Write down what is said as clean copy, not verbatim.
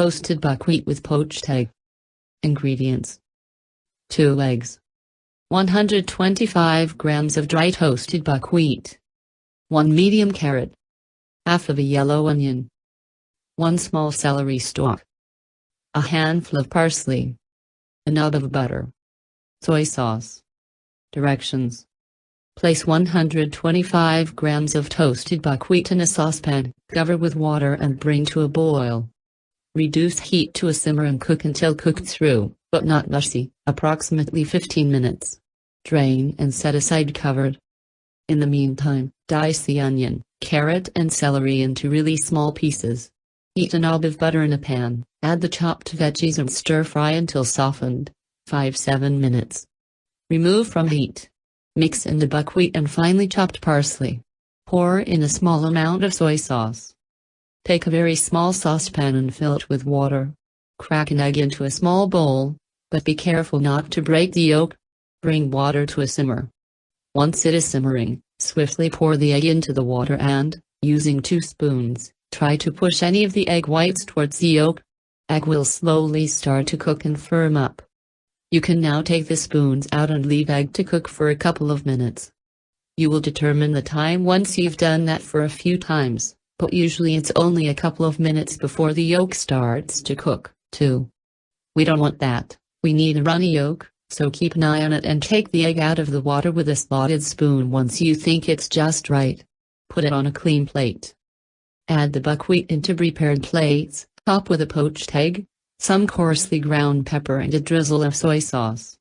toasted buckwheat with poached egg. Ingredients: 2 eggs, 125 grams of dry toasted buckwheat, 1 medium carrot, half of a yellow onion, 1 small celery stalk, a handful of parsley, a nub of butter, soy sauce. Directions: place 125 grams of toasted buckwheat in a saucepan, cover with water and bring to a boil. Reduce heat to a simmer and cook until cooked through, but not mushy, approximately 15 minutes. Drain and set aside covered. In the meantime, dice the onion, carrot and celery into really small pieces. Heat a knob of butter in a pan, add the chopped veggies and stir fry until softened, 5–7 minutes. Remove from heat. Mix in the buckwheat and finely chopped parsley. Pour in a small amount of soy sauce. Take a very small saucepan and fill it with water. Crack an egg into a small bowl, but be careful not to break the yolk. Bring water to a simmer. Once it is simmering, swiftly pour the egg into the water and, using 2 spoons, try to push any of the egg whites towards the yolk. Egg will slowly start to cook and firm up. You can now take the spoons out and leave egg to cook for a couple of minutes. You will determine the time once you've done that for a few times, but usually it's only a couple of minutes before the yolk starts to cook, too. We don't want that. We need a runny yolk, so keep an eye on it and take the egg out of the water with a slotted spoon once you think it's just right. Put it on a clean plate. Add the buckwheat into prepared plates, top with a poached egg, some coarsely ground pepper and a drizzle of soy sauce.